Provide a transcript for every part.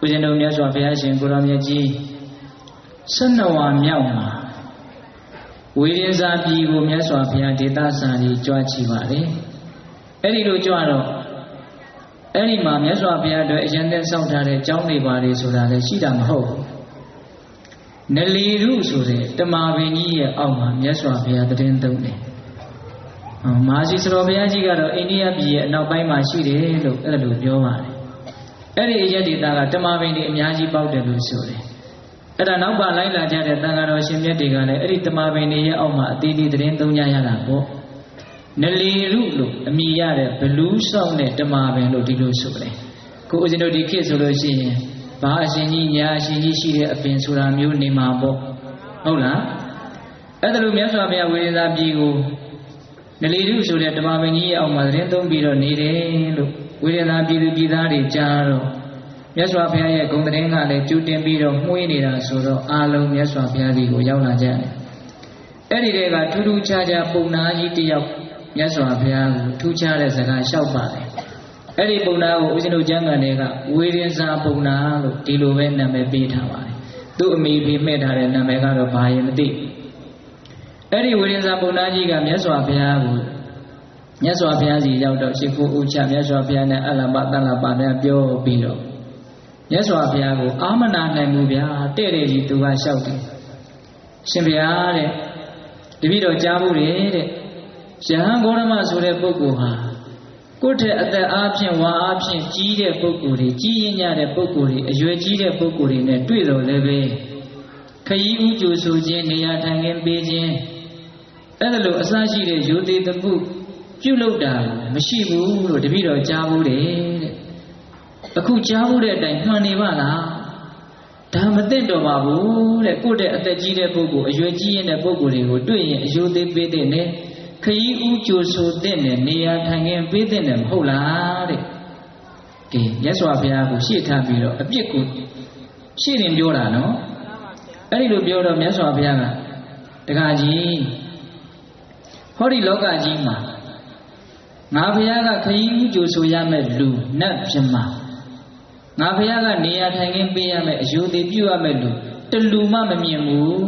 ဦးဇင်းတို့မြတ်စွာဘုရားရှင်ကိုရောင်မြတ်ကြီး12ဝါမြောက်မှာဝေရင်စာပြည်ကိုမြတ်စွာဘုရားဒေသစာကြီးကြွချီပါတယ်အဲ့ဒီလိုကြွတော့အဲ့ဒီမှာမြတ်စွာဘုရားအတွက်အရင်တည်းစောင့်ထားတဲ့ကျောင်းတွေပါလေဆိုတာလည်းရှိတာမဟုတ်ဘူးနလီရုဆိုတဲ့တမာပင်ကြီးရဲ့အောက်မှာမြတ်စွာဘုရားတည်င်းသုံးတယ်မဟာစီစရောဘုရားကြီးကတော့အိန္ဒိယပြည်ရဲ့အနောက်ပိုင်းမှာရှိတယ်လို့အဲ့လိုပြောပါတယ်အဲ့ဒီအရက်ဒေသကတမာပင်တွေအများကြီးပေါက်တယ်လို့ဆိုတယ်အဲ့ဒါနောက်ပါလိုက်လာကြတဲ့သံဃာတော်ရှင်မြတ်တွေကလည်းအဲ့ဒီတမာပင်တွေရဲ့အောက်မှာအသေးသေးတည်င်းသုံးကြရတာပေါ့နလီရုလို့အမည်ရတဲ့ဘလူးဆောင်တဲ့တမာပင်လို့ဒီလိုဆိုတယ်ကိုဦးဇင်းတို့ဒီခေတ်ဆိုလို့ရှိရင်ဘာအရှင်ကြီးညာအရှင်ကြီးရှိတဲ့အပင်ဆိုတာမျိုးနေမှာပေါ့ဟုတ်လားအဲ့ဒါလိုမြတ်စွာဘုရားဝေရင်သာပြည်ကိုနလီရုဆိုတဲ့တမာပင်ကြီးရဲ့အောက်မှာသတင်းသုံးပြီးတော့နေတယ်လို့ဝေရင်သာပြည်သူပြည်သားတွေကြားတော့မြတ်စွာဘုရားရဲ့ဂုဏ်သတင်းကလည်းကျူတင်ပြီးတော့မှုေးနေတာဆိုတော့အားလုံးမြတ်စွာဘုရားကြီးကိုရောက်လာကြတယ်အဲ့ဒီတည်းကထူးထူးခြားခြားပုံနာကြီးတယောက်မြတ်စွာဘုရားကိုထူးခြားတဲ့စကားလျှောက်ပါတယ်အဲ့ဒီပုံနာကိုဦးဇင်းတို့ကျမ်းဂန်တွေကဝေရင်စာပုံနာလို့ဒီလိုပဲနာမည်ပေးထားပါတယ်သူ့အမိဖေမှဲ့ထားတဲ့နာမည်ကတော့ဘာရင်မသိအဲ့ဒီဝေရင်စာပုံနာကြီးကမြတ်စွာဘုရားကိုမြတ်စွာဘုရားစီရောက်တော့ရှိခိုးဥချမြတ်စွာဘုရားနဲ့အလ္လာဟ်တန်လာပါနဲ့ပြောပြီးတော့မြတ်စွာဘုရားကိုအာမနာနိုင်မှုဗျာတဲ့တဲ့ကြီးသူကလျှောက်တယ်ရှင်ဘုရားတဲ့တပည့်တော်ကြားဘူးတဲ့ယဟန်ဂေါရမဆိုတဲ့ပုဂ္ဂိုလ်ဟာကိုယ့်ထက်အသက်အားဖြင့်ဝါအားဖြင့်ကြီးတဲ့ပုဂ္ဂိုလ်တွေကြီးရင်ကြတဲ့ပုဂ္ဂိုလ်တွေအရွယ်ကြီးတဲ့ပုဂ္ဂိုလ်တွေနဲ့တွေ့တော့လည်းပဲခရီးဥကြိုဆိုခြင်းနေရာထိုင်ခင်းပေးခြင်းအဲ့ဒါလိုအစရှိတဲ့ရိုသေသမှုပြုလုပ်တာမရှိဘူးလို့တပည့်တော်ကြားဘူးတဲ့အခုကြားဘူးတဲ့အတိုင်းမှန်နေပါလားဒါမသိတော့ပါဘူးတဲ့ကိုယ့်တဲ့အသက်ကြီးတဲ့ပုဂ္ဂိုလ်အရွယ်ကြီးရင်တဲ့ပုဂ္ဂိုလ်တွေကိုတွေ့ရင်အယိုသေးပေးတဲ့နဲ့ခရီးဥကြိုဆိုတဲ့နဲ့နေရာထိုင်ခင်းပေးတဲ့နဲ့မဟုတ်လားတဲ့ကဲမြတ်စွာဘုရားကိုရှေ့ထားပြီးတော့အပြစ်ကိုရှေ့တင်ပြောတာနော်အဲ့ဒီလိုပြောတော့မြတ်စွာဘုရားကတခါကြီးဟောဒီလောကကြီးမှာငါဘုရားကခရီးဥကြိုဆိုရမယ့်လူနတ်ပြမငါဘုရားကနေရာထိုင်ခင်းပေးရမယ်အယုသေးပြုရမယ်လူတလူမှမမြင်ဘူး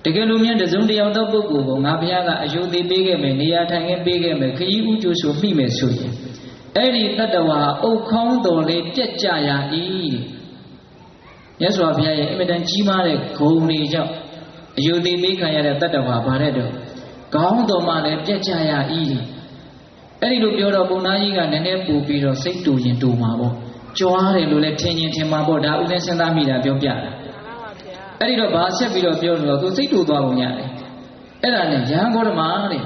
တကယ်လို့မြန်တစုံတယောက်သောပုဂ္ဂိုလ်ကိုငါဘုရားကအယုသေးပေးခဲ့မယ်နေရာထိုင်ခင်းပေးခဲ့မယ်ခရီးဥကြိုဆိုမိမယ်ဆိုရင်အဲ့ဒီတတ္တဝါအုတ်ခေါင်းတော်လေးပြက်ကြရ၏မြတ်စွာဘုရားရဲ့အမြဲတမ်းကြီးမားတဲ့ဂုဏ်တွေကြောင့်အယုသေးပေးခံရတဲ့တတ္တဝါဗါတဲ့တော့ခေါင်းတော်မှလည်းပြက်ကြရ၏အဲ့ဒီလိုပြောတော့ပုံနာကြီးကနည်းနည်းပူပြီးတော့စိတ်တူရင်တူမှာပေါ့ကြွားတယ်လို့လည်းထင်ရင်ထင်မှာပေါ့ဒါဥစဉ်စဉ်းစားမိတာပြောပြတာအဲ့ဒီတော့ဘာဆက်ပြီးတော့ပြောလို့သူစိတ်တူသွားပုံရတယ်အဲ့ဒါနဲ့ရဟန်းဂေါရမတဲ့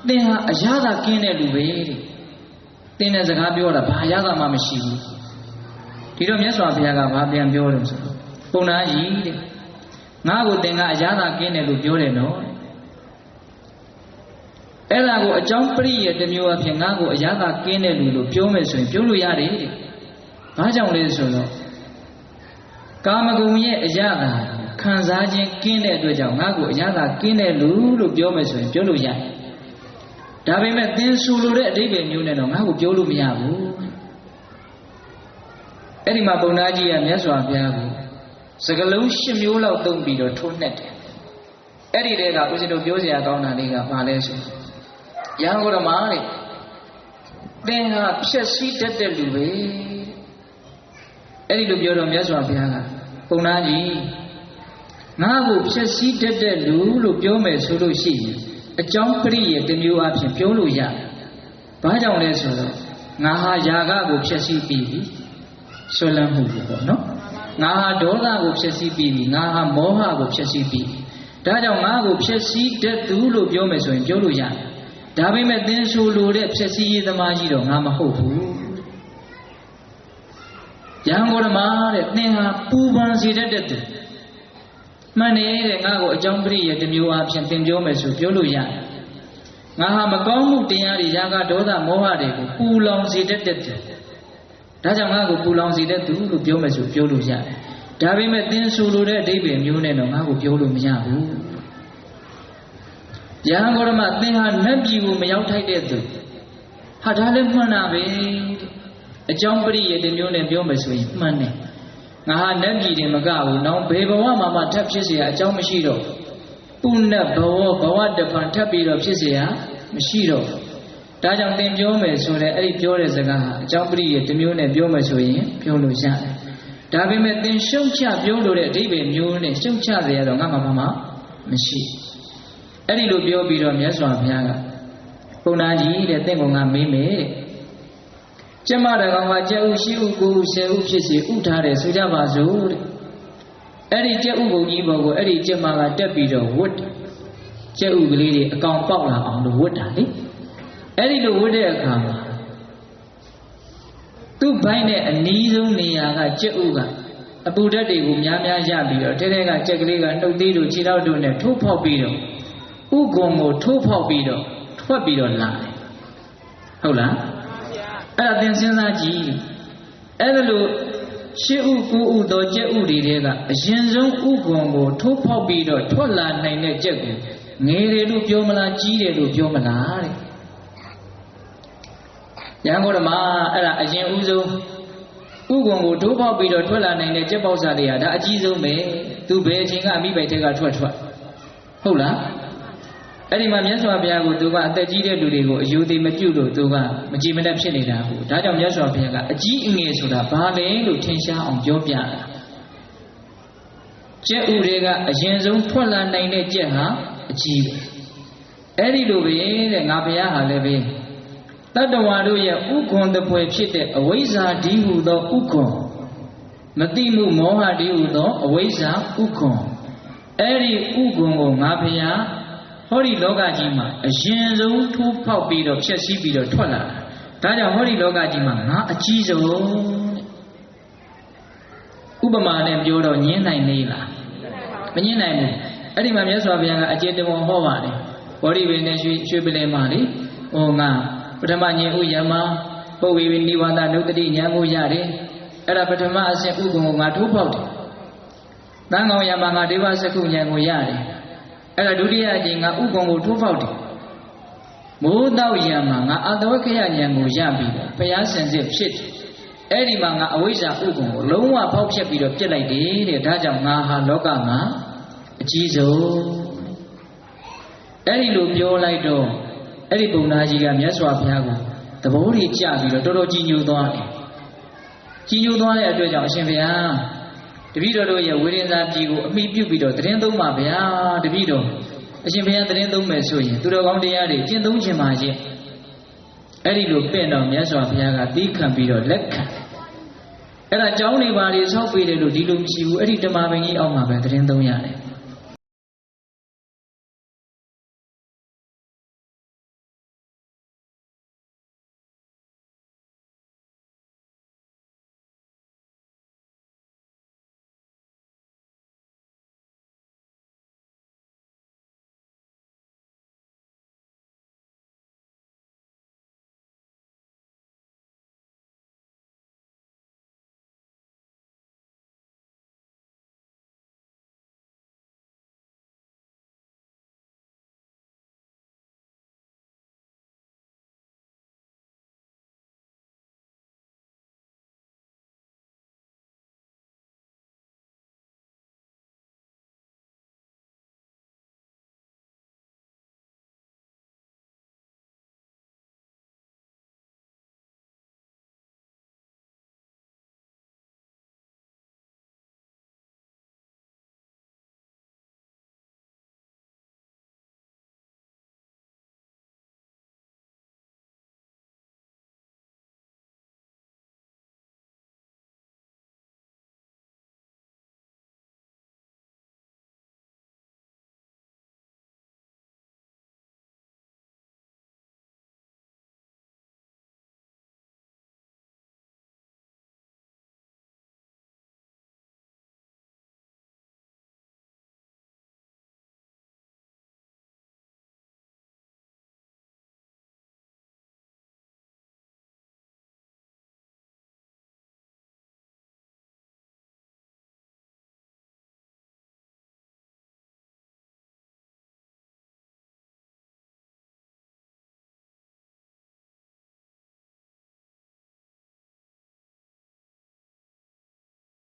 သင်ဟာအရသာကင်းတဲ့လူပဲတဲ့သင်တဲ့စကားပြောတာဘာအရသာမှမရှိဘူးဒီတော့မြတ်စွာဘုရားကဘာပြန်ပြောတယ်ဆိုတော့ပုံနာကြီးတဲ့ငါ့ကိုသင်ကအရသာကင်းတယ်လို့ပြောတယ်နော်အဲ့ဒါကိုအကြောင်းပရိယေတမျိုးအဖြစ်ငါ့ကိုအရသာကင်းတဲ့လူလို့ပြောမယ်ဆိုရင်ပြောလို့ရတယ်တဲ့။ဘာကြောင့်လဲဆိုတော့ကာမဂုဏ်ရဲ့အရသာခံစားခြင်းကင်းတဲ့အတွက်ကြောင့်ငါ့ကိုအရသာကင်းတဲ့လူလို့ပြောမယ်ဆိုရင်ပြောလို့ရတယ်။ဒါပေမဲ့သင်ဆိုလိုတဲ့အဓိပ္ပာယ်မျိုးနဲ့တော့ငါ့ကိုပြောလို့မရဘူး။အဲ့ဒီမှာပုံနာကြီးကမြတ်စွာဘုရားကိုစကလုံး၈မျိုးလောက်သုံးပြီးတော့ထိုးနှက်တယ်။အဲ့ဒီတည်းကဦးဇင်းတို့ပြောစရာကောင်းတာလေးကဘာလဲဆိုရဟန်းဂေါရမတဲ့သင်ဟာဖြည့်ဆည်းတတ်တဲ့လူပဲအဲ့ဒီလိုပြောတော့မြတ်စွာဘုရားကပုံနာကြီးငါ့ကိုဖြည့်ဆည်းတတ်တဲ့လူလို့ပြောမယ်ဆိုလို့ရှိရင်အကြောင်းပရိယေတစ်မျိုးအဖြစ်ပြောလို့ရတယ်ဘာကြောင့်လဲဆိုတော့ငါဟာယာဂကိုဖြည့်ဆည်းပြီးပြီဆွလန်းမှုပေါ့နော်ငါဟာဒေါသကိုဖြည့်ဆည်းပြီးပြီငါဟာမောဟကိုဖြည့်ဆည်းပြီးပြီဒါကြောင့်ငါ့ကိုဖြည့်ဆည်းတတ်သူလို့ပြောမယ်ဆိုရင်ပြောလို့ရတယ်ဒါပေမဲ့သင်ဆိုလိုတဲ့ဖြည့်ဆည်းရေးသမားကြီးတော့ငါမဟုတ်ဘူးရဟန်းဂေါရမတဲ့သင်ဟာပူပန်စေတတ်တဲ့သူမှန်နေတဲ့ငါ့ကိုအကြောင်းပရိယေတစ်မျိုးအဖြစ်သင်ပြောမယ်ဆိုပြောလို့ရတယ်ငါဟာမကောင်းမှုတရားတွေຢာကဒေါသမောဟတွေကိုပူလောင်စေတတ်တဲ့သူဒါကြောင့်ငါ့ကိုပူလောင်စေတတ်သူလို့ပြောမယ်ဆိုပြောလို့ရတယ်ဒါပေမဲ့သင်ဆိုလိုတဲ့အဓိပ္ပာယ်မျိုးနဲ့တော့ငါ့ကိုပြောလို့မရဘူးယဟန်ဂေါရမသင်ဟာနတ်ပြည်ကိုမရောက်ထိုက်တဲ့သူဟာဒါလည်းမှန်တာပဲအကြောင်းပရိယေတစ်မျိုးနဲ့ပြောမယ်ဆိုရင်မှန်တယ် ငါဟာနတ်ပြည်တွေမကဘူးနောက်ဘေဘဝမှာထပ်ဖြစ်เสียအကြောင်းမရှိတော့ပုဏ္ဏဘဝတဖန်ထပ်ပြီးတော့ဖြစ်เสียမရှိတော့ဒါကြောင့်သင်ပြောမယ်ဆိုတဲ့အဲ့ဒီပြောတဲ့စကားဟာအကြောင်းပရိယေတစ်မျိုးနဲ့ပြောမယ်ဆိုရင်ပြောလို့ရတယ်ဒါပေမဲ့သင်ရှုံချပြောလို့တဲ့အဓိပ္ပာယ်မျိုးနဲ့ရှုံချရတော့ငါမှမရှိအဲ့ဒီလိုပြောပြီးတော့မြတ်စွာဘုရားကဘုရားကြီးတဲ့သင်ကငါမေးမယ်တဲ့ကျမတကောင်ကကြက်ဥရှိဥကိုဥ10ဥဖြစ်စီဥထားတယ်ဆိုကြပါစို့တဲ့အဲ့ဒီကြက်ဥပုံကြီးပေါ်ကိုအဲ့ဒီကျမကတက်ပြီးတော့ဝတ်ကြက်ဥကလေးတွေအကောင်ပေါက်လာအောင်လို့ဝတ်တာလေအဲ့ဒီလိုဝတ်တဲ့အခါမှာသူ့ဘိုင်းနဲ့အနီးဆုံးနေရာကကြက်ဥကအပူဓာတ်တွေကိုများများရပြီးတော့ထဲထဲကကြက်ကလေးကနှုတ်သေးတို့ခြေထောက်တို့နဲ့ထိုးဖောက်ပြီးတော့ဥကုံကိုထိုးဖောက်ပြီးတော့ထွက်ပြီးတော့လာတယ်ဟုတ်လားအဲ့ဒါသင်စဉ်းစားကြည့်အဲ့ဒါလို့ရှစ်ဥ9ဥသောကြက်ဥတွေထဲကအရင်ဆုံးဥကုံကိုထိုးဖောက်ပြီးတော့ထွက်လာနိုင်တဲ့ကြက်ကိုငယ်တယ်လို့ပြောမလားကြီးတယ်လို့ပြောမလားတဲ့ရန်ကုန်ဓမ္မအဲ့ဒါအရင်ဦးဆုံးဥကုံကိုထိုးပေါက်ပြီးတော့ထွက်လာနိုင်တဲ့ကြက်ပေါက်စားတွေကဒါအကြီးဆုံးပဲသူဘယ်အချိန်ကအမိပိုက်ထက်ကထွက်ဟုတ်လားအဲ့ဒီမှာမြတ်စွာဘုရားကိုသူကအသက်ကြီးတဲ့လူတွေကိုအယူသေးမပြုတ်လို့သူကမကြည်မတတ်ဖြစ်နေတာဟုတ်ဒါကြောင့်မြတ်စွာဘုရားကအကြီးအငယ်ဆိုတာဘာလဲလို့ထင်ရှားအောင်ပြောပြတာကြက်ဥတွေကအရင်ဆုံးထွက်လာနိုင်တဲ့ကြက်ဟာအကြီးပဲအဲ့ဒီလိုပဲတဲ့ငါဘုရားဟာလည်းပဲတတ္တဝါတို့ရဲ့ဥက္ခွန်တပွဲဖြစ်တဲ့အဝိဇ္ဇာဒီဟုသောဥက္ခွန်မတိမှုမောဟဒီဟုသောအဝိဇ္ဇာဥက္ခွန်အဲ့ဒီဥက္ခွန်ကိုငါဘုရားဟောဒီလောကကြီးမှာအရင်ဆုံးထိုးဖောက်ပြီးတော့ဖြည့်ဆည်းပြီးတော့ထွက်လာတာဒါကြောင့်ဟောဒီလောကကြီးမှာငါအကြီးဆုံးဥပမာနဲ့ပြောတော့ညင်းနိုင်နေလားမညင်းနိုင်ဘူးအဲ့ဒီမှာမြတ်စွာဘုရားကအကျေတဝန်ဟောပါတယ်ဘောဓိပင်နဲ့ရွှေပလင်မှာလေဟောငါပထမဉာဏ်ဥယမပုဝေဝိနိဝါဒနုတ္တိဉာဏ်ကိုရတယ်အဲ့ဒါပထမအဆင့်ဥက္ကုံကိုငါထိုးဖောက်တယ်တန်ကောင်ယမငါဒေဝစကုဉာဏ်ကိုရတယ်အဲ့ဒါဒုတိယအချိန်ငါဥက္ကုံကိုထိုးဖောက်တယ်မိုးတောက်ယမငါအတဝက္ခယဉာဏ်ကိုရပြီးတော့ဘုရားဆင်စစ်ဖြစ်တယ်အဲ့ဒီမှာငါအဝိဇ္ဇာဥက္ကုံကိုလုံးဝဖောက်ဖျက်ပြီးတော့ပြစ်လိုက်တယ်တဲ့ဒါကြောင့်ငါဟာလောကမှာအကြီးဆုံးအဲ့ဒီလိုပြောလိုက်တော့အဲ့ဒီဘုရားကြီးကမြတ်စွာဘုရားကိုသဘောကြီးကြပြီးတော့တော်တော်ကြီးညိုသွားတယ်ကြီးညိုသွားတဲ့အတွက်ကြောင့်အရှင်ဘုရားတပည့်တော်တို့ရဲ့ဝိရိယသာပြည်ကိုအမိပြုပြီးတော့သတင်းသုံးပါဗျာတပည့်တော်အရှင်ဘုရားသတင်းသုံးမယ်ဆိုရင်သူတော်ကောင်းတရားတွေကျင့်သုံးခြင်းပါရဲ့အဲ့ဒီလိုပြင့်တော့မြတ်စွာဘုရားကသီးခံပြီးတော့လက်ခံအဲ့ဒါကြောင်းနေပါလေဆောက်ပေးတယ်လို့ဒီလိုမရှိဘူးအဲ့ဒီဓမ္မပင်ကြီးအောက်မှာပဲသတင်းသုံးရတယ်